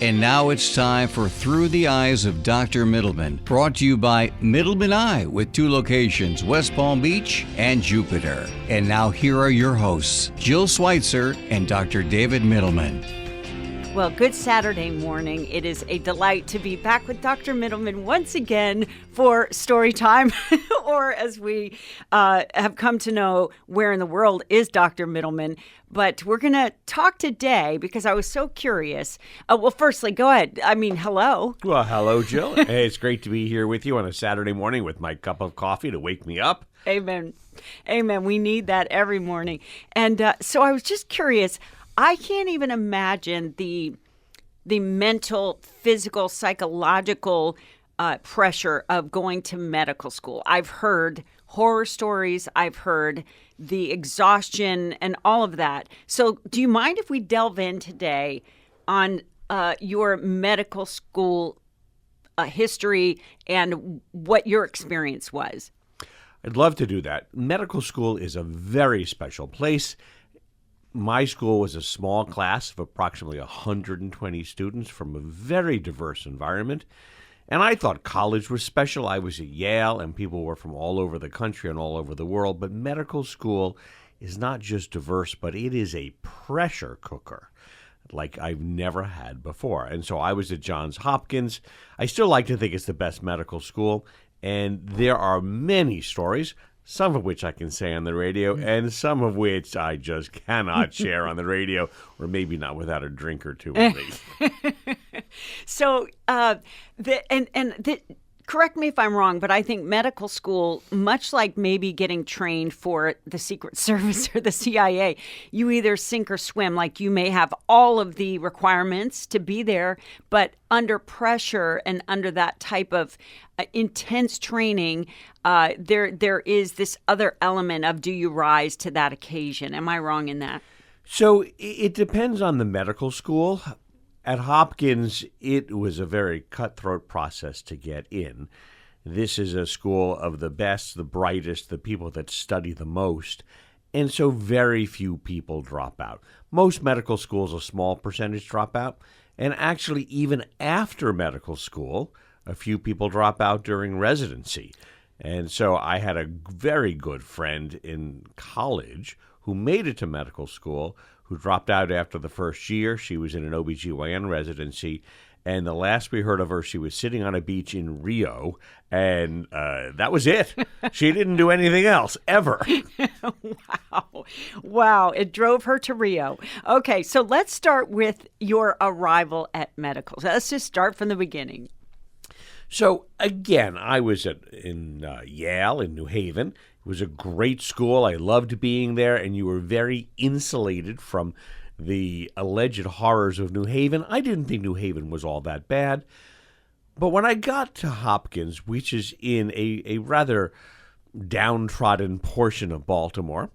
And now it's time for Through the Eyes of Dr. Mittleman, brought to you by Mittleman Eye, with 2 locations, West Palm Beach and Jupiter. And now here are your hosts, Jill Schweitzer and Dr. David Mittleman. Well, good Saturday morning. It is a delight to be back with Dr. Mittleman once again for story time, or as we have come to know, where in the world is Dr. Mittleman? But we're going to talk today because I was so curious. Well, firstly, go ahead. Hello. Well, hello, Jill. Hey, it's great to be here with you on a Saturday morning with my cup of coffee to wake me up. Amen. Amen. We need that every morning. And so I was just curious. I can't even imagine the mental, physical, psychological pressure of going to medical school. I've heard horror stories. I've heard the exhaustion and all of that. So do you mind if we delve in today on your medical school history and what your experience was? I'd love to do that. Medical school is a very special place. My school was a small class of approximately 120 students from a very diverse environment. And I thought college was special. I was at Yale, and people were from all over the country and all over the world. But medical school is not just diverse, but it is a pressure cooker like I've never had before. And so I was at Johns Hopkins. I still like to think it's the best medical school. And there are many stories, some of which I can say on the radio, and some of which I just cannot share on the radio, or maybe not without a drink or two at least. So, correct me if I'm wrong, but I think medical school, much like maybe getting trained for the Secret Service or the CIA, you either sink or swim. Like, you may have all of the requirements to be there, but under pressure and under that type of intense training, there is this other element of, do you rise to that occasion? Am I wrong in that? So it depends on the medical school. At Hopkins, it was a very cutthroat process to get in. This is a school of the best, the brightest, the people that study the most, and so very few people drop out. Most medical schools, a small percentage drop out, and actually even after medical school, a few people drop out during residency. And so I had a very good friend in college who made it to medical school, who dropped out after the first year. She was in an OBGYN residency, and the last we heard of her, she was sitting on a beach in Rio, and that was it. She didn't do anything else, ever. Wow. It drove her to Rio. Okay, so let's start with your arrival at medical. So let's just start from the beginning. So, again, I was in Yale in New Haven. It was a great school. I loved being there, and you were very insulated from the alleged horrors of New Haven. I didn't think New Haven was all that bad. But when I got to Hopkins, which is in a rather downtrodden portion of Baltimore,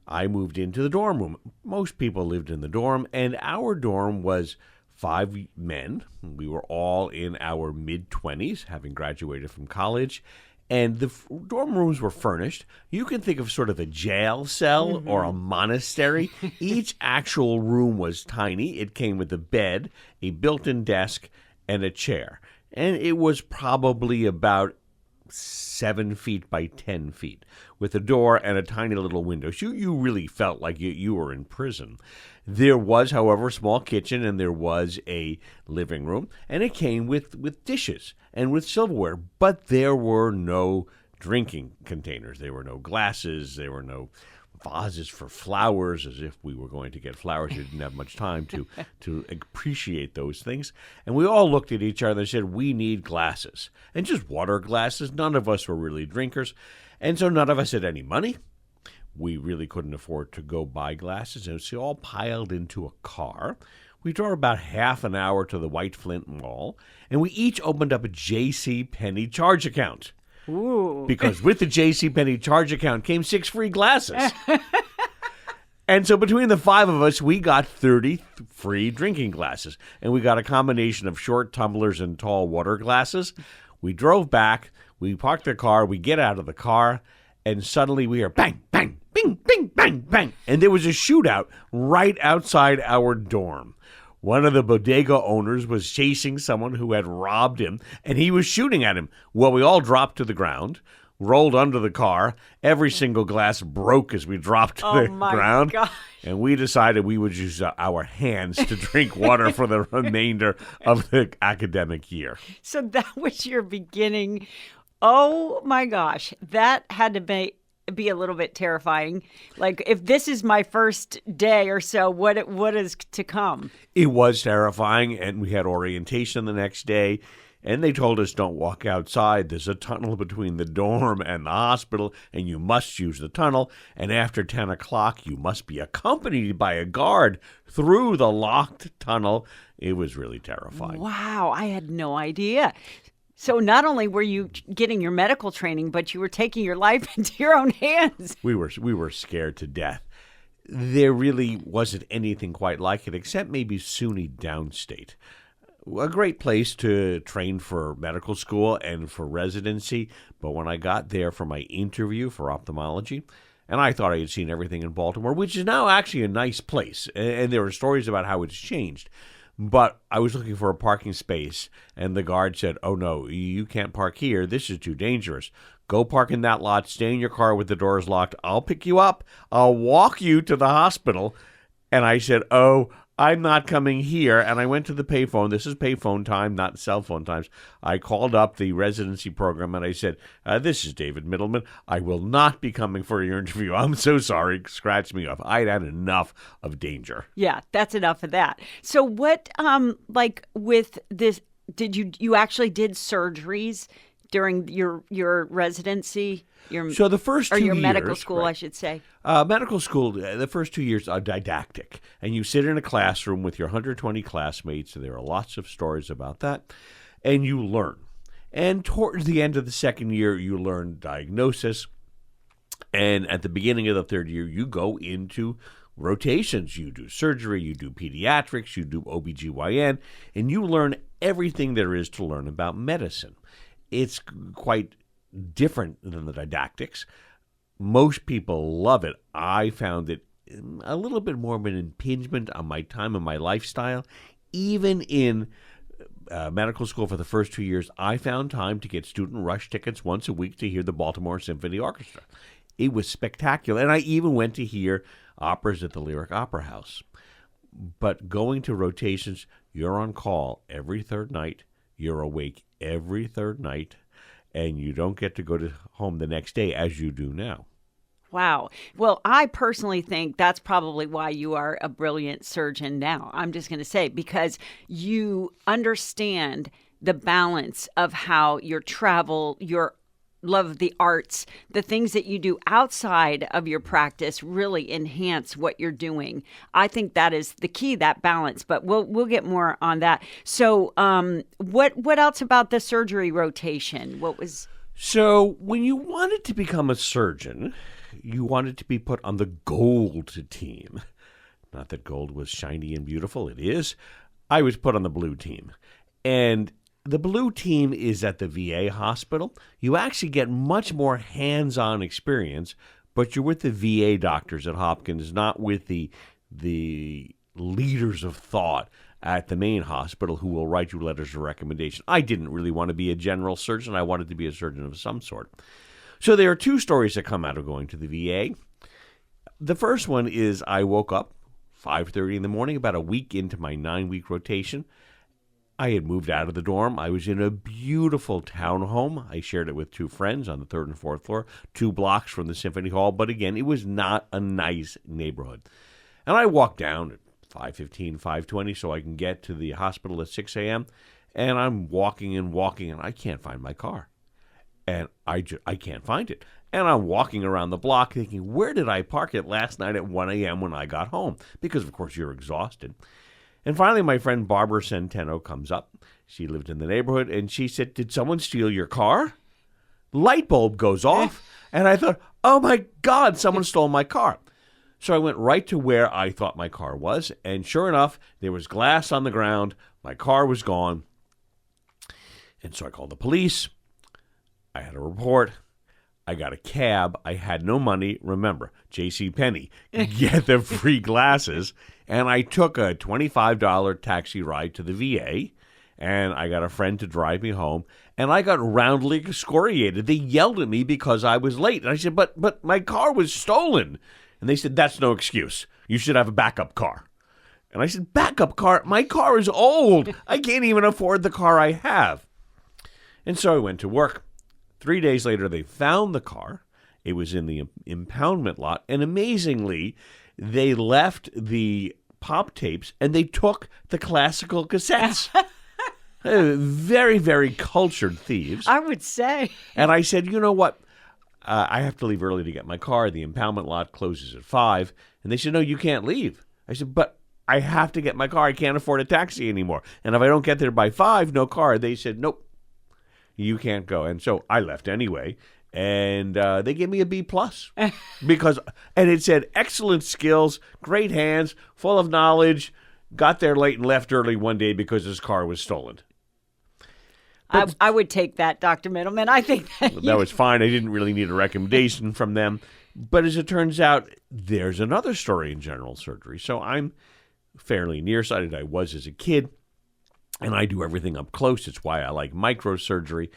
I moved into the dorm room. Most people lived in the dorm, and our dorm was 5 men. We were all in our mid-20s, having graduated from college. And the dorm rooms were furnished. You can think of sort of a jail cell or a monastery. Each actual room was tiny. It came with a bed, a built-in desk, and a chair. And it was probably about 7 feet by 10 feet, with a door and a tiny little window. So you really felt like you were in prison. There was, however, a small kitchen, and there was a living room, and it came with dishes and with silverware, but there were no drinking containers. There were no glasses. There were no vases for flowers, as if we were going to get flowers. We didn't have much time to appreciate those things. And we all looked at each other and said, we need glasses. And just water glasses. None of us were really drinkers. And so none of us had any money. We really couldn't afford to go buy glasses. And so we all piled into a car. We drove about half an hour to the White Flint Mall, and we each opened up a J.C. Penney charge account. Ooh. Because with the J.C. Penney charge account came 6 free glasses. And so between the 5 of us, we got 30 free drinking glasses. And we got a combination of short tumblers and tall water glasses. We drove back. We parked the car. We get out of the car. And suddenly we hear bang, bang, bing, bing, bang, bang. And there was a shootout right outside our dorm. One of the bodega owners was chasing someone who had robbed him, and he was shooting at him. Well, we all dropped to the ground, rolled under the car. Every single glass broke as we dropped to the ground. Gosh. And we decided we would use our hands to drink water for the remainder of the academic year. So that was your beginning. Oh my gosh, that had to be a little bit terrifying. Like, if this is my first day or so, what is to come? It was terrifying, and we had orientation the next day. And they told us, don't walk outside. There's a tunnel between the dorm and the hospital, and you must use the tunnel. And after 10 o'clock, you must be accompanied by a guard through the locked tunnel. It was really terrifying. Wow, I had no idea. So not only were you getting your medical training, but you were taking your life into your own hands. We were scared to death. There really wasn't anything quite like it, except maybe SUNY Downstate. A great place to train for medical school and for residency. But when I got there for my interview for ophthalmology, and I thought I had seen everything in Baltimore, which is now actually a nice place, and there are stories about how it's changed. But I was looking for a parking space, and the guard said, oh, no, you can't park here. This is too dangerous. Go park in that lot. Stay in your car with the doors locked. I'll pick you up. I'll walk you to the hospital. And I said, oh, I'm not coming here. And I went to the payphone. This is payphone time, not cell phone times. I called up the residency program and I said, this is David Mittleman. I will not be coming for your interview. I'm so sorry. Scratch me off. I'd had enough of danger. Yeah, that's enough of that. So what, like with this, did you actually did surgeries during your residency? So the first 2 years, or your medical school, right. I should say. Medical school, the first 2 years are didactic. And you sit in a classroom with your 120 classmates, and there are lots of stories about that, and you learn. And towards the end of the second year, you learn diagnosis. And at the beginning of the third year, you go into rotations. You do surgery, you do pediatrics, you do OBGYN, and you learn everything there is to learn about medicine. It's quite different than the didactics. Most people love it. I found it a little bit more of an impingement on my time and my lifestyle. Even in medical school for the first 2 years, I found time to get student rush tickets once a week to hear the Baltimore Symphony Orchestra. It was spectacular. And I even went to hear operas at the Lyric Opera House. But going to rotations, you're on call every third night. You're awake every third night. And you don't get to go to home the next day as you do now. Wow. Well, I personally think that's probably why you are a brilliant surgeon now. I'm just going to say, because you understand the balance of how your travel, your love of the arts, the things that you do outside of your practice really enhance what you're doing. I think that is the key, that balance, but we'll get more on that. So what else about the surgery rotation? So when you wanted to become a surgeon, you wanted to be put on the gold team. Not that gold was shiny and beautiful. It is. I was put on the blue team. And the blue team is at the VA hospital. You actually get much more hands-on experience, but you're with the VA doctors at Hopkins, not with the leaders of thought at the main hospital who will write you letters of recommendation. I didn't really want to be a general surgeon. I wanted to be a surgeon of some sort. So there are two stories that come out of going to the VA. The first one is I woke up 5:30 in the morning, about a week into my 9-week rotation. I had moved out of the dorm. I was in a beautiful townhome. I shared it with two friends on the 3rd and 4th floor, 2 blocks from the Symphony Hall. But again, it was not a nice neighborhood. And I walked down at 5:15, 5:20 so I can get to the hospital at 6 a.m. And I'm walking, and I can't find my car. And I can't find it. And I'm walking around the block thinking, where did I park it last night at 1 a.m. when I got home? Because, of course, you're exhausted. And finally, my friend Barbara Centeno comes up. She lived in the neighborhood, and she said, did someone steal your car? Light bulb goes off. And I thought, oh, my God, someone stole my car. So I went right to where I thought my car was. And sure enough, there was glass on the ground. My car was gone. And so I called the police. I had a report. I got a cab. I had no money. Remember, J.C. Penney, get the free glasses. And I took a $25 taxi ride to the VA, and I got a friend to drive me home, and I got roundly excoriated. They yelled at me because I was late. And I said, but my car was stolen. And they said, that's no excuse. You should have a backup car. And I said, backup car? My car is old. I can't even afford the car I have. And so I went to work. 3 days later, they found the car. It was in the impoundment lot. And amazingly, they left the pop tapes and they took the classical cassettes. Very, very cultured thieves. I would say. And I said, you know what? I have to leave early to get my car. The impoundment lot closes at 5. And they said, no, you can't leave. I said, but I have to get my car. I can't afford a taxi anymore. And if I don't get there by 5, no car. They said, nope, you can't go. And so I left anyway. And they gave me a B+. And it said, excellent skills, great hands, full of knowledge, got there late and left early one day because his car was stolen. I would take that, Dr. Mittleman. I think that was fine. I didn't really need a recommendation from them. But as it turns out, there's another story in general surgery. So I'm fairly nearsighted. I was as a kid, and I do everything up close. It's why I like microsurgery.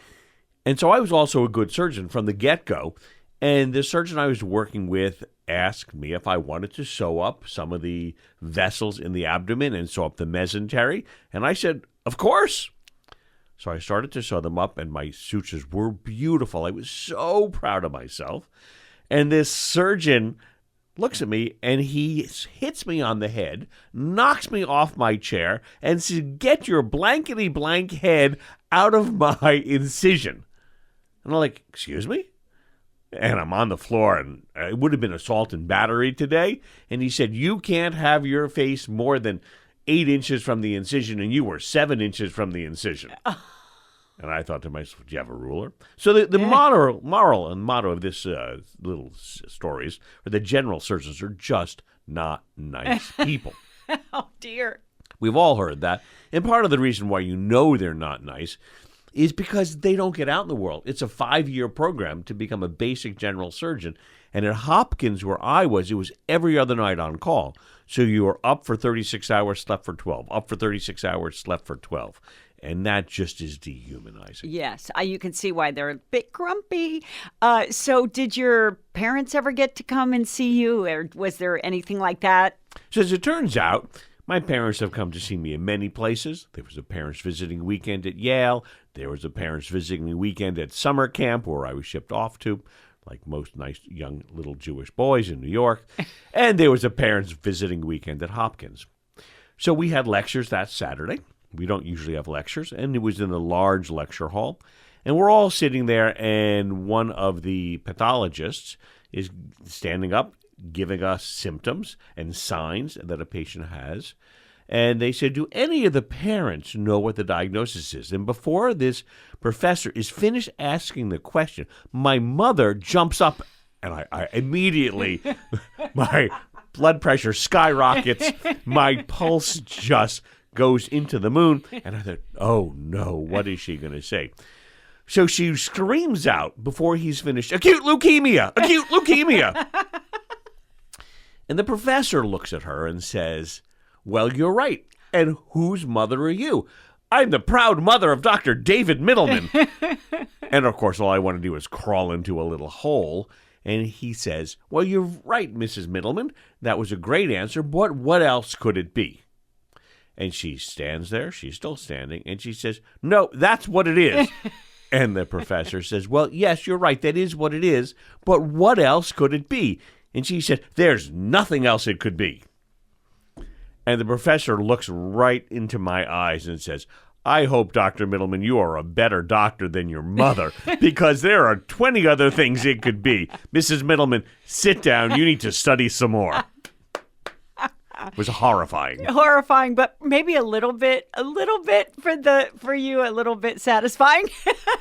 And so I was also a good surgeon from the get-go. And the surgeon I was working with asked me if I wanted to sew up some of the vessels in the abdomen and sew up the mesentery. And I said, of course. So I started to sew them up, and my sutures were beautiful. I was so proud of myself. And this surgeon looks at me, and he hits me on the head, knocks me off my chair, and says, get your blankety-blank head out of my incision. And I'm like, excuse me? And I'm on the floor, and it would have been assault and battery today. And he said, you can't have your face more than 8 inches from the incision, and you were 7 inches from the incision. And I thought to myself, do you have a ruler? So the moral and motto of this little story is the general surgeons are just not nice people. Oh, dear. We've all heard that. And part of the reason why you know they're not nice is because they don't get out in the world. It's a 5-year program to become a basic general surgeon. And at Hopkins, where I was, it was every other night on call. So you were up for 36 hours, slept for 12. Up for 36 hours, slept for 12. And that just is dehumanizing. Yes, you can see why they're a bit grumpy. So did your parents ever get to come and see you, or was there anything like that? So as it turns out, my parents have come to see me in many places. There was a parents visiting weekend at Yale. There was a parents visiting weekend at summer camp where I was shipped off to, like most nice young little Jewish boys in New York. And there was a parents visiting weekend at Hopkins. So we had lectures that Saturday. We don't usually have lectures, and it was in a large lecture hall. And we're all sitting there, and one of the pathologists is standing up, giving us symptoms and signs that a patient has. And they said, do any of the parents know what the diagnosis is? And before this professor is finished asking the question, my mother jumps up, and I immediately, my blood pressure skyrockets, my pulse just goes into the moon. And I thought, oh no, what is she going to say? So she screams out before he's finished, acute leukemia, acute leukemia. And the professor looks at her and says, well, you're right. And whose mother are you? I'm the proud mother of Dr. David Mittleman. And of course, all I want to do is crawl into a little hole. And he says, well, you're right, Mrs. Mittleman. That was a great answer. But what else could it be? And she stands there. She's still standing. And she says, no, that's what it is. And the professor says, well, yes, you're right. That is what it is. But what else could it be? And she said, there's nothing else it could be. And the professor looks right into my eyes and says, I hope, Dr. Mittleman, you are a better doctor than your mother, because there are 20 other things it could be. Mrs. Mittleman, sit down. You need to study some more. It was horrifying. Horrifying, but maybe a little bit for you, a little bit satisfying.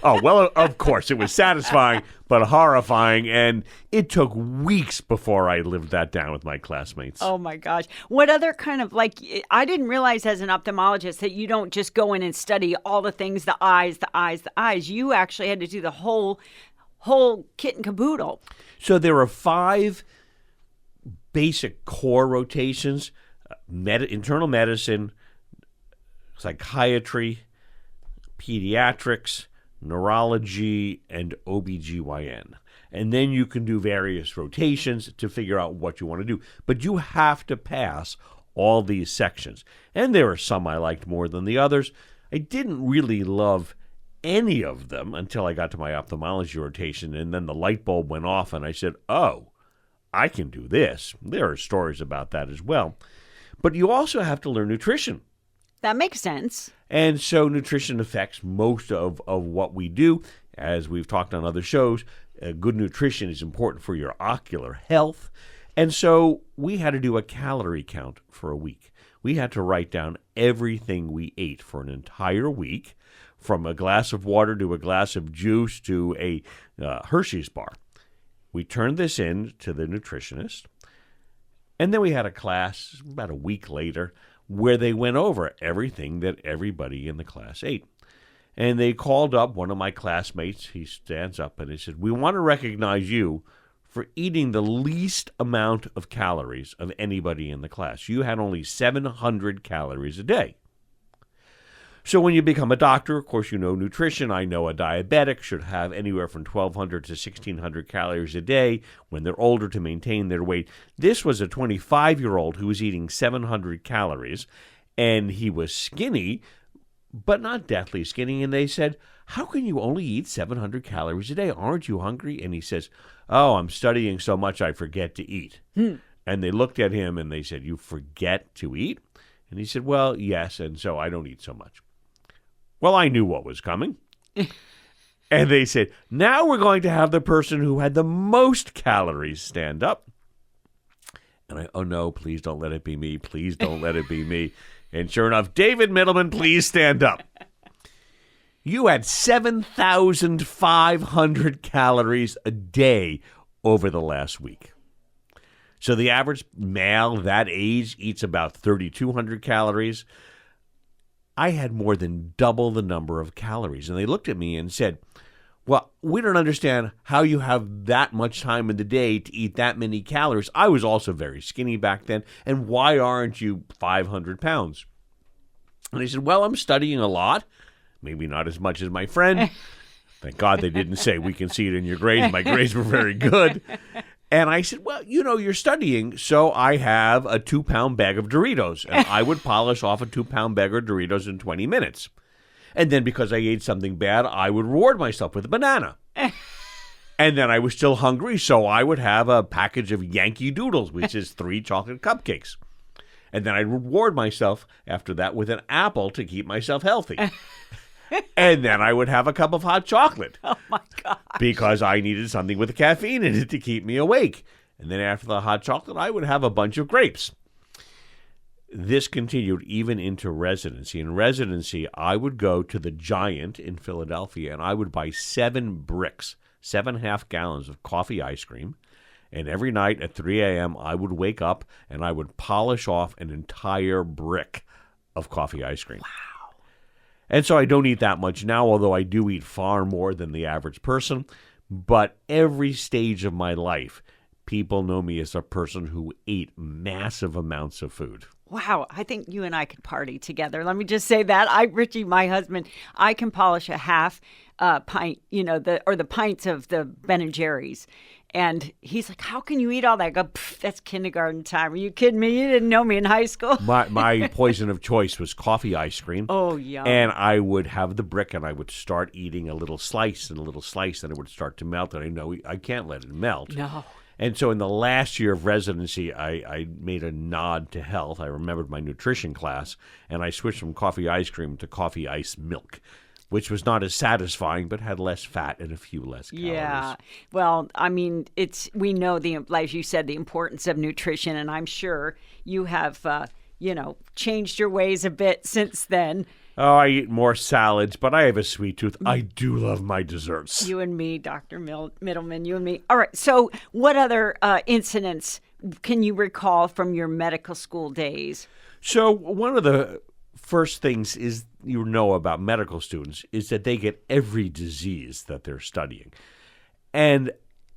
Oh, well, of course, it was satisfying, but horrifying, and it took weeks before I lived that down with my classmates. Oh, my gosh. What other kind of, I didn't realize as an ophthalmologist that you don't just go in and study all the things, the eyes. You actually had to do the whole whole kit and caboodle. So there are 5 basic core rotations: internal medicine, psychiatry, pediatrics, neurology, and OBGYN. And then you can do various rotations to figure out what you want to do. But you have to pass all these sections. And there are some I liked more than the others. I didn't really love any of them until I got to my ophthalmology rotation, and then the light bulb went off, and I said, oh, I can do this. There are stories about that as well. But you also have to learn nutrition. That makes sense. And so nutrition affects most of what we do. As we've talked on other shows, good nutrition is important for your ocular health. And so we had to do a calorie count for a week. We had to write down everything we ate for an entire week, from a glass of water to a glass of juice to a Hershey's bar. We turned this in to the nutritionist. And then we had a class about a week later where they went over everything that everybody in the class ate. And they called up one of my classmates. He stands up and he said, we want to recognize you for eating the least amount of calories of anybody in the class. You had only 700 calories a day. So when you become a doctor, of course, you know nutrition. I know a diabetic should have anywhere from 1,200 to 1,600 calories a day when they're older to maintain their weight. This was a 25-year-old who was eating 700 calories, and he was skinny, but not deathly skinny. And they said, how can you only eat 700 calories a day? Aren't you hungry? And he says, oh, I'm studying so much I forget to eat. And they looked at him and they said, you forget to eat? And he said, well, yes, and so I don't eat so much. Well, I knew what was coming. And they said, now we're going to have the person who had the most calories stand up. And oh no, please don't let it be me. Please don't let it be me. And sure enough, David Mittleman, please stand up. You had 7,500 calories a day over the last week. So the average male that age eats about 3,200 calories. I had more than double the number of calories. And they looked at me and said, well, we don't understand how you have that much time in the day to eat that many calories. I was also very skinny back then. And why aren't you 500 pounds? And I said, well, I'm studying a lot. Maybe not as much as my friend. Thank God they didn't say, we can see it in your grades. My grades were very good. And I said, well, you know, you're studying, so I have a 2-pound bag of Doritos. And I would polish off a 2-pound bag of Doritos in 20 minutes. And then because I ate something bad, I would reward myself with a banana. And then I was still hungry, so I would have a package of Yankee Doodles, which is 3 chocolate cupcakes. And then I'd reward myself after that with an apple to keep myself healthy. And then I would have a cup of hot chocolate. Oh, my God. Because I needed something with the caffeine in it to keep me awake. And then after the hot chocolate, I would have a bunch of grapes. This continued even into residency. In residency, I would go to the Giant in Philadelphia, and I would buy 7 bricks, 7.5 gallons of coffee ice cream. And every night at 3 a.m., I would wake up and I would polish off an entire brick of coffee ice cream. Wow. And so I don't eat that much now, although I do eat far more than the average person. But every stage of my life, people know me as a person who ate massive amounts of food. Wow, I think you and I could party together. Let me just say that. Richie, my husband, I can polish a half pint, the pints of the Ben & Jerry's. And he's like, how can you eat all that? I go, that's kindergarten time. Are you kidding me? You didn't know me in high school. My poison of choice was coffee ice cream. Oh, yeah. And I would have the brick and I would start eating a little slice and a little slice, and it would start to melt. And I know I can't let it melt. No. And so in the last year of residency, I made a nod to health. I remembered my nutrition class, and I switched from coffee ice cream to coffee ice milk, which was not as satisfying, but had less fat and a few less calories. Yeah. Well, I mean, we know, as you said, the importance of nutrition, and I'm sure you have, changed your ways a bit since then. Oh, I eat more salads, but I have a sweet tooth. I do love my desserts. You and me, Dr. Mittleman, you and me. All right. So what other incidents can you recall from your medical school days? So one of the first things is about medical students is that they get every disease that they're studying. And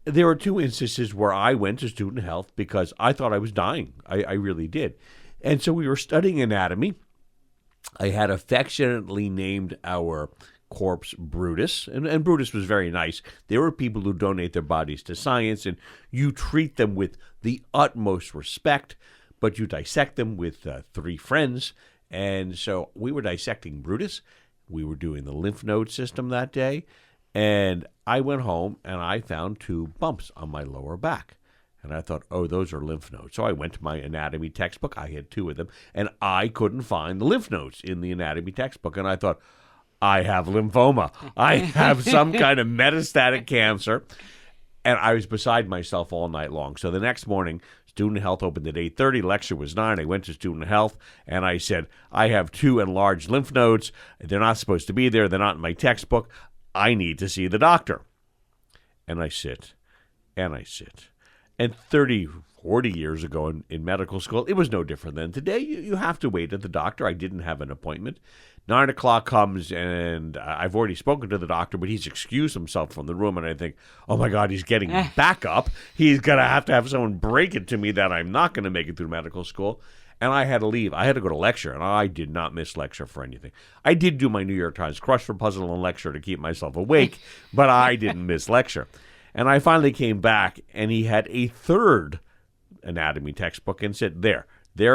there were two instances where I went to student health because I thought I was dying. I really did. And so we were studying anatomy. I had affectionately named our corpse Brutus, and Brutus was very nice. There were people who donate their bodies to science, and you treat them with the utmost respect, but you dissect them with three friends. And so we were dissecting Brutus. We were doing the lymph node system that day, and I went home and I found two bumps on my lower back. And I thought, oh, those are lymph nodes. So I went to my anatomy textbook. I had two of them, and I couldn't find the lymph nodes in the anatomy textbook. And I thought, I have lymphoma. I have some kind of metastatic cancer. And I was beside myself all night long. So the next morning, student health opened at 8:30. Lecture was 9. I went to student health, and I said, I have two enlarged lymph nodes. They're not supposed to be there. They're not in my textbook. I need to see the doctor. And I sit, and I sit. And 30, 40 years ago in medical school, it was no different than today. You have to wait at the doctor. I didn't have an appointment. 9 o'clock comes, and I've already spoken to the doctor, but he's excused himself from the room, and I think, oh, my God, he's getting back up. He's going to have someone break it to me that I'm not going to make it through medical school. And I had to leave. I had to go to lecture, and I did not miss lecture for anything. I did do my New York Times crossword puzzle and lecture to keep myself awake, but I didn't miss lecture. And I finally came back, and he had a third anatomy textbook and said, there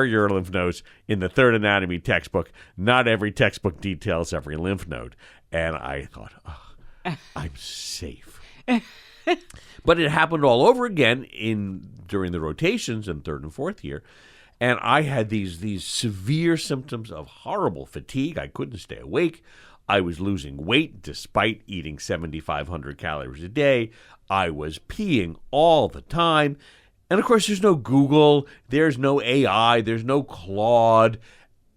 are your lymph nodes in the third anatomy textbook. Not every textbook details every lymph node. And I thought, oh, I'm safe. But it happened all over again during the rotations in third and fourth year. And I had these severe symptoms of horrible fatigue. I couldn't stay awake. I was losing weight despite eating 7,500 calories a day. I was peeing all the time. And, of course, there's no Google. There's no AI. There's no Claude.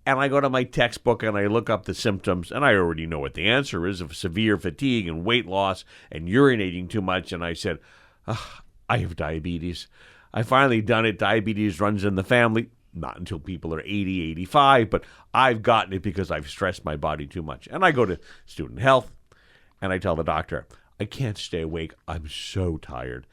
And I go to my textbook and I look up the symptoms, and I already know what the answer is of severe fatigue and weight loss and urinating too much. And I said, I have diabetes. I finally done it. Diabetes runs in the family. Not until people are 80, 85, but I've gotten it because I've stressed my body too much. And I go to student health, and I tell the doctor, I can't stay awake. I'm so tired.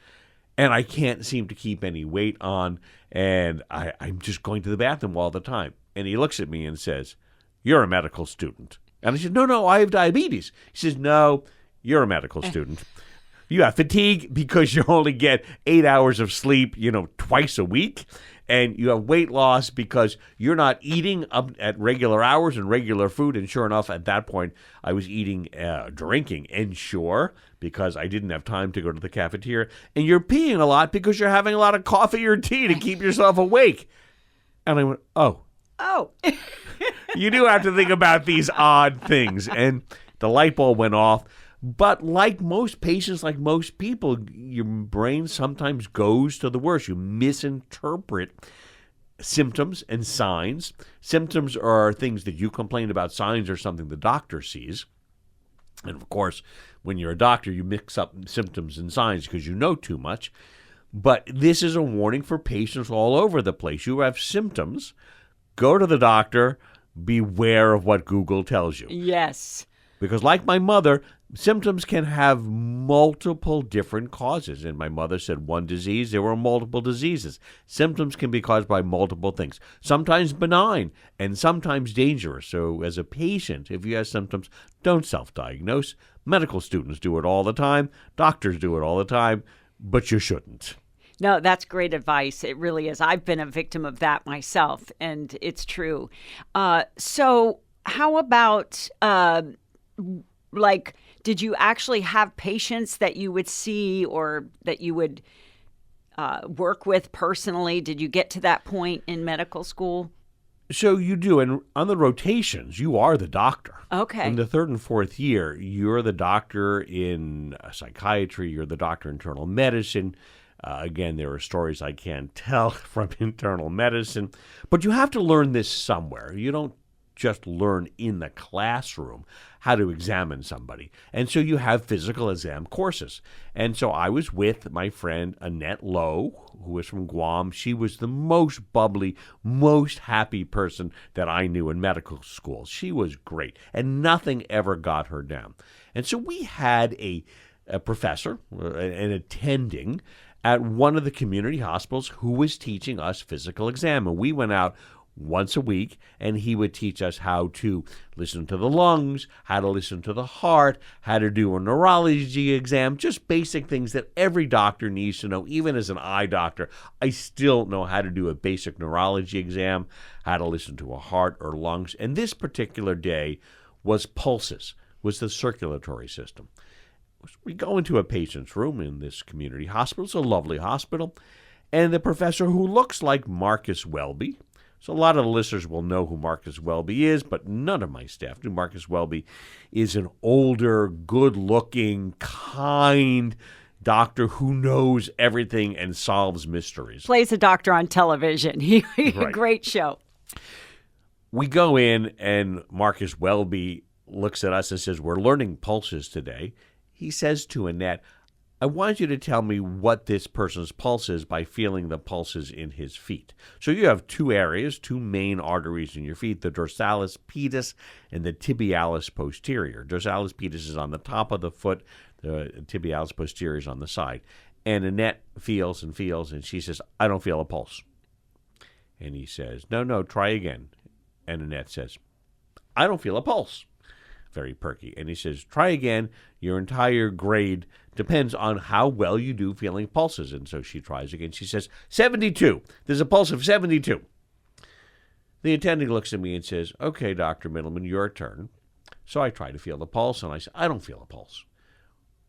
And I can't seem to keep any weight on, and I'm just going to the bathroom all the time. And he looks at me and says, you're a medical student. And I said, no, I have diabetes. He says, no, you're a medical student. You have fatigue because you only get 8 hours of sleep, twice a week. And you have weight loss because you're not eating up at regular hours and regular food. And sure enough, at that point, I was eating, drinking, Ensure, because I didn't have time to go to the cafeteria. And you're peeing a lot because you're having a lot of coffee or tea to keep yourself awake. And I went, oh. You do have to think about these odd things. And the light bulb went off. But like most patients, like most people, your brain sometimes goes to the worst. You misinterpret symptoms and signs. Symptoms are things that you complain about. Signs are something the doctor sees. And, of course, when you're a doctor, you mix up symptoms and signs because you know too much. But this is a warning for patients all over the place. You have symptoms. Go to the doctor. Beware of what Google tells you. Yes. Because like my mother, symptoms can have multiple different causes. And my mother said one disease, there were multiple diseases. Symptoms can be caused by multiple things, sometimes benign and sometimes dangerous. So as a patient, if you have symptoms, don't self-diagnose. Medical students do it all the time. Doctors do it all the time, but you shouldn't. No, that's great advice. It really is. I've been a victim of that myself, and it's true. So how about... did you actually have patients that you would see or that you would work with personally? Did you get to that point in medical school? So you do. And on the rotations, you are the doctor. Okay. In the third and fourth year, you're the doctor in psychiatry. You're the doctor in internal medicine. Again, there are stories I can't tell from internal medicine. But you have to learn this somewhere. You don't just learn in the classroom how to examine somebody. And so you have physical exam courses. And so I was with my friend Annette Lowe, who was from Guam. She was the most bubbly, most happy person that I knew in medical school. She was great, and nothing ever got her down. And so we had a a professor, an attending at one of the community hospitals who was teaching us physical exam. And we went out once a week, and he would teach us how to listen to the lungs, how to listen to the heart, how to do a neurology exam, just basic things that every doctor needs to know. Even as an eye doctor, I still know how to do a basic neurology exam, how to listen to a heart or lungs. And this particular day was pulses, was the circulatory system. We go into a patient's room in this community hospital. It's a lovely hospital. And the professor, who looks like Marcus Welby, so a lot of the listeners will know who Marcus Welby is, but none of my staff do. Marcus Welby is an older, good-looking, kind doctor who knows everything and solves mysteries. Plays a doctor on television. Right. Great show. We go in, and Marcus Welby looks at us and says, "We're learning pulses today." He says to Annette, "I want you to tell me what this person's pulse is by feeling the pulses in his feet." So you have two areas, two main arteries in your feet, the dorsalis pedis and the tibialis posterior. Dorsalis pedis is on the top of the foot, the tibialis posterior is on the side. And Annette feels and feels, and she says, "I don't feel a pulse." And he says, No, try again. And Annette says, "I don't feel a pulse." Very perky. And he says, "Try again. Your entire grade depends on how well you do feeling pulses." And so she tries again. She says, 72. There's a pulse of 72. The attending looks at me and says, "Okay, Dr. Mittleman, your turn." So I try to feel the pulse, and I say, "I don't feel a pulse."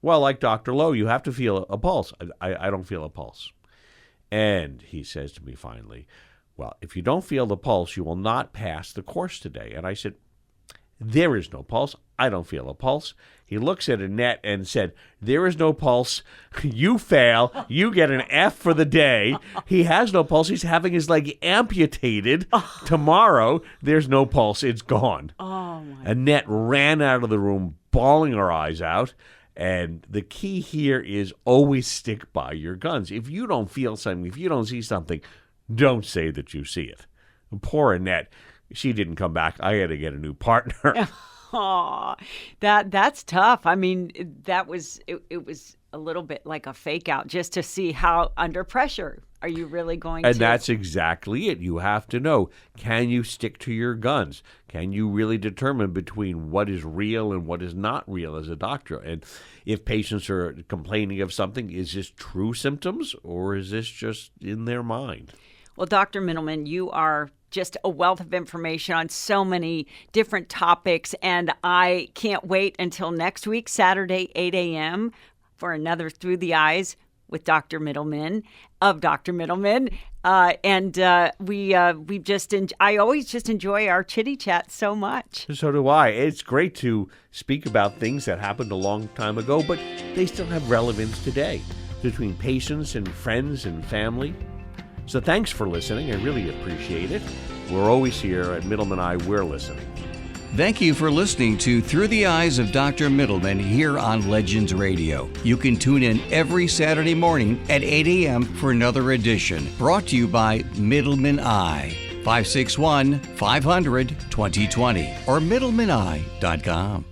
"Well, like Dr. Lowe, you have to feel a pulse." I don't feel a pulse. And he says to me finally, "Well, if you don't feel the pulse, you will not pass the course today." And I said, "There is no pulse. I don't feel a pulse." He looks at Annette and said, "There is no pulse. You fail. You get an F for the day." He has no pulse. He's having his leg amputated. Tomorrow, there's no pulse. It's gone. Oh, my. Annette ran out of the room, bawling her eyes out. And the key here is always stick by your guns. If you don't feel something, if you don't see something, don't say that you see it. Poor Annette. She didn't come back. I had to get a new partner. Oh, that's tough. I mean, it was a little bit like a fake out just to see how under pressure are you really going to. And that's exactly it. You have to know, can you stick to your guns? Can you really determine between what is real and what is not real as a doctor? And if patients are complaining of something, is this true symptoms or is this just in their mind? Well, Dr. Mittleman, you are just a wealth of information on so many different topics, and I can't wait until next week, Saturday, 8 a.m., for another Through the Eyes with Dr. Mittleman of Dr. Mittleman. I always just enjoy our chitty chat so much. So do I. It's great to speak about things that happened a long time ago, but they still have relevance today between patients and friends and family. So thanks for listening. I really appreciate it. We're always here at Mittleman Eye. We're listening. Thank you for listening to Through the Eyes of Dr. Mittleman here on Legends Radio. You can tune in every Saturday morning at 8 a.m. for another edition, brought to you by Mittleman Eye, 561-500-2020 or mittlemaneye.com.